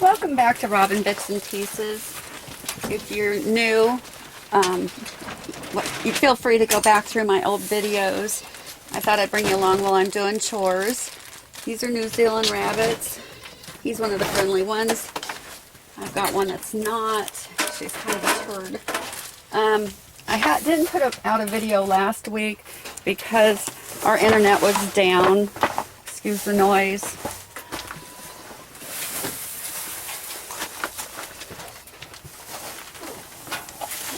Welcome back to Bitsnpieces. If you're new, you feel free to go back through my old videos. I thought I'd bring you along while I'm doing chores. These are New Zealand rabbits. He's one of the friendly ones. I've got one that's not. She's kind of a turd. I didn't put out a video last week because our internet was down. Excuse the noise.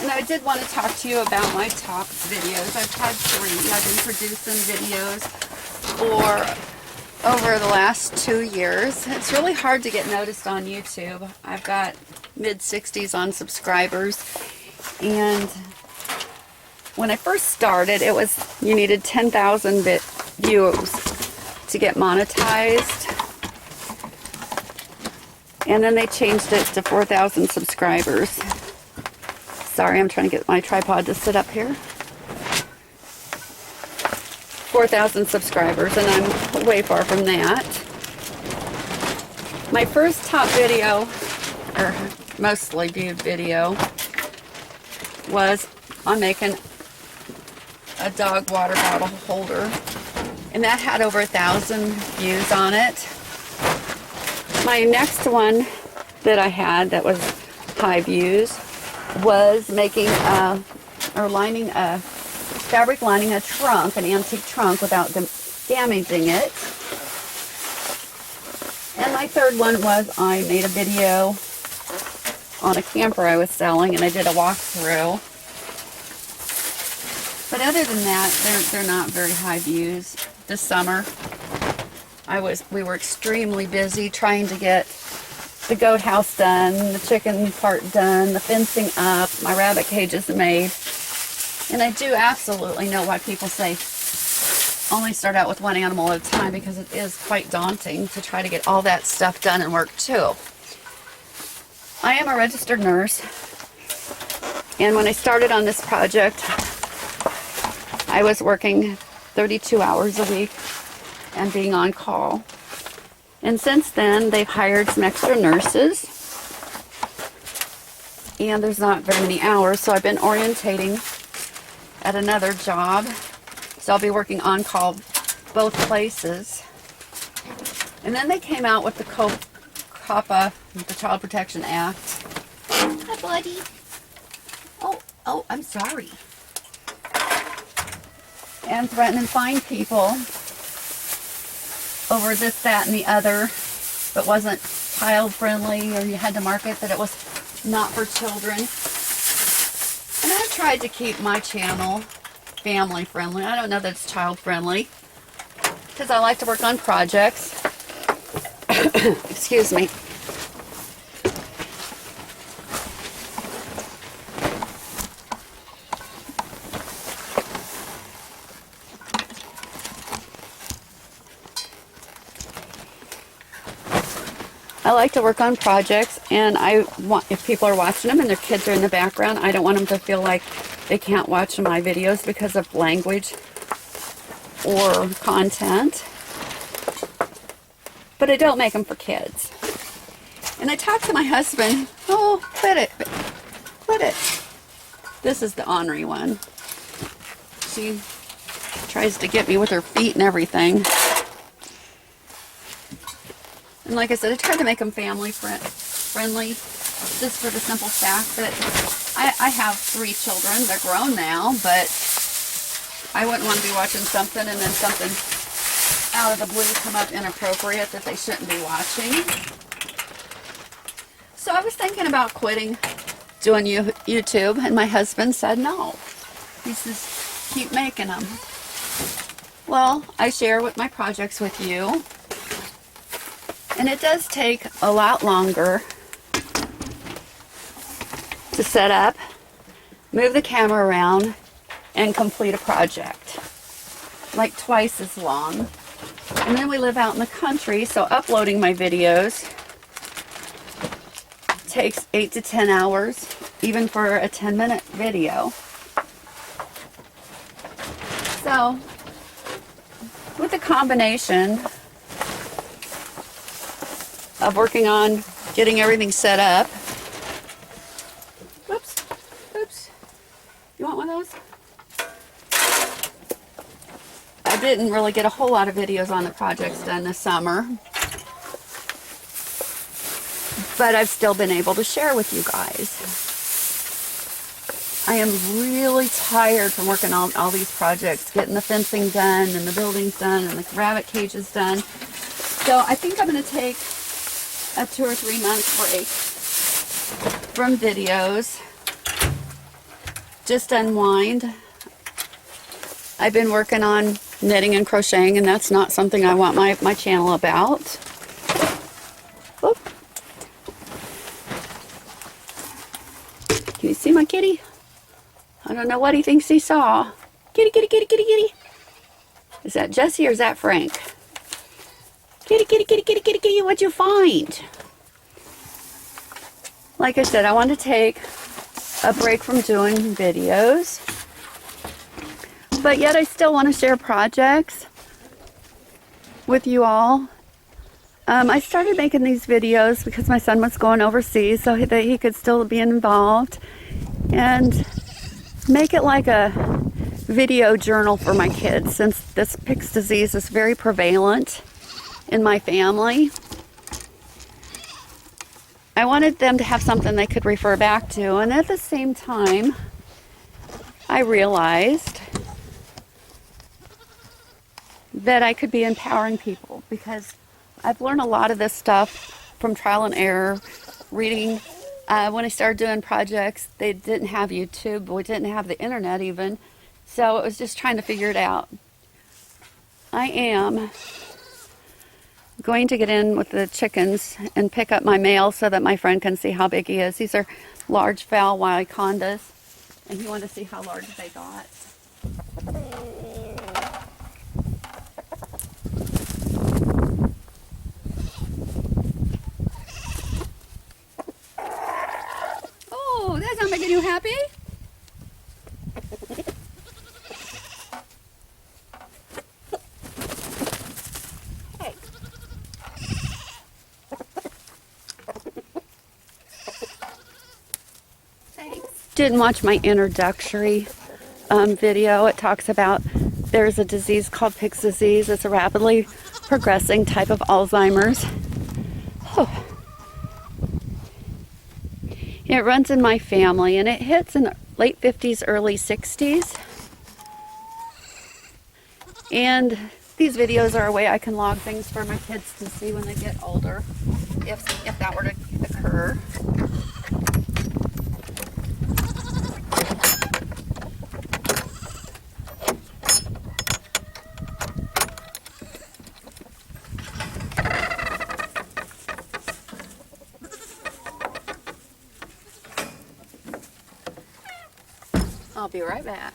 And I did want to talk to you about my top videos. I've had 3. I've been producing videos for over the last 2 years. It's really hard to get noticed on YouTube. I've got mid-60s on subscribers. And when I first started, it was you needed 10,000 views to get monetized. And then they changed it to 4,000 subscribers. Sorry, I'm trying to get my tripod to sit up here. 4,000 subscribers, and I'm way far from that. My first top video, or mostly viewed video, was on making a dog water bottle holder. And that had over 1,000 views on it. My next one that I had that was high views was making lining a trunk, an antique trunk, without damaging it. And my third one was I made a video on a camper I was selling, and I did a walkthrough. But other than that, they're not very high views. This summer, we were extremely busy trying to get the goat house done, the chicken part done, the fencing up, my rabbit cages made. And I do absolutely know why people say only start out with one animal at a time, because it is quite daunting to try to get all that stuff done and work too. I am a registered nurse, and when I started on this project, I was working 32 hours a week and being on call. And since then, they've hired some extra nurses, and there's not very many hours, so I've been orientating at another job. So I'll be working on call both places. And then they came out with the COPPA, the Child Protection Act. Hi, buddy. Oh, I'm sorry. And threaten and fine people over this, that, and the other, if it wasn't child friendly, or you had to mark it that it was not for children. And I've tried to keep my channel family friendly. I don't know that it's child friendly, because I like to work on projects. Excuse me. I like to work on projects, and I want, if people are watching them and their kids are in the background, I don't want them to feel like they can't watch my videos because of language or content. But I don't make them for kids. And I talked to my husband. Oh, quit it. Quit it. This is the ornery one. She tries to get me with her feet and everything. And like I said, I tried to make them family friendly, just for the simple fact that I have 3 children. They're grown now, but I wouldn't want to be watching something and then something out of the blue come up inappropriate that they shouldn't be watching. So I was thinking about quitting doing YouTube, and my husband said no. He says, keep making them. Well, I share with my projects with you. And it does take a lot longer to set up, move the camera around, and complete a project. Like twice as long. And then we live out in the country, so uploading my videos takes 8 to 10 hours, even for a 10-minute video. So, with the combination of working on getting everything set up. Whoops, oops. You want one of those? I didn't really get a whole lot of videos on the projects done this summer, but I've still been able to share with you guys. I am really tired from working on all these projects, getting the fencing done and the buildings done and the rabbit cages done. So I think I'm going to take a 2 or 3 month break from videos. Just unwind. I've been working on knitting and crocheting, and that's not something I want my channel about. Oop. Can you see my kitty? I don't know what he thinks he saw. Kitty, kitty, kitty, kitty, kitty. Is that Jesse or is that Frank? Kitty, kitty, kitty, kitty, kitty, kitty, what'd you find? Like I said, I want to take a break from doing videos, but yet I still want to share projects with you all. I started making these videos because my son was going overseas so that he could still be involved, and make it like a video journal for my kids, since this Pick's disease is very prevalent in my family. I wanted them to have something they could refer back to, and at the same time I realized that I could be empowering people, because I've learned a lot of this stuff from trial and error, reading. When I started doing projects, they didn't have YouTube, we didn't have the internet even, so it was just trying to figure it out. I am going to get in with the chickens and pick up my male so that my friend can see how big he is. These are large fowl Wycondas, and he wanted to see how large they got. Oh, that's not making you happy? Hey. Thanks. Didn't watch my introductory video. It talks about there's a disease called Pick's disease. It's a rapidly progressing type of Alzheimer's. Oh. It runs in my family, and it hits in the late 50s, early 60s. And these videos are a way I can log things for my kids to see when they get older, if that were to occur. I'll be right back.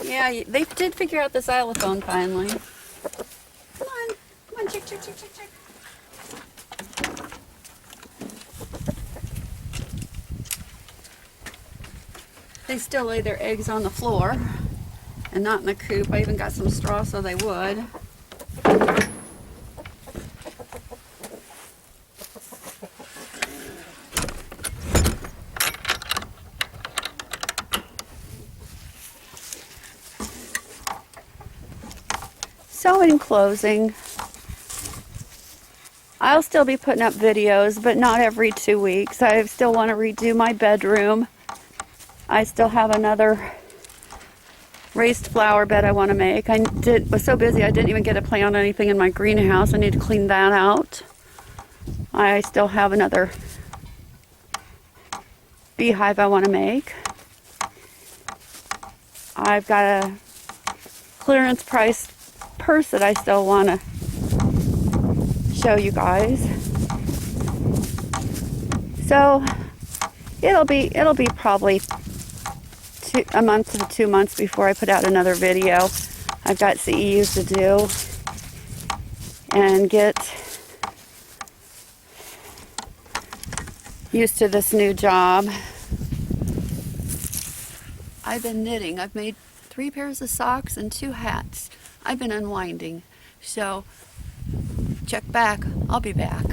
Yeah, they did figure out the xylophone finally. Come on, chick, chick, chick, chick, chick. They still lay their eggs on the floor and not in the coop. I even got some straw so they would. So in closing, I'll still be putting up videos, but not every 2 weeks. I still want to redo my bedroom. I still have another raised flower bed I want to make. I was so busy I didn't even get to plant anything in my greenhouse. I need to clean that out. I still have another beehive I want to make. I've got a clearance price purse that I still want to show you guys. So it'll be probably a month to 2 months before I put out another video. I've got CEUs to do and get used to this new job. I've been knitting. I've made 3 pairs of socks and 2 hats. I've been unwinding. So check back. I'll be back.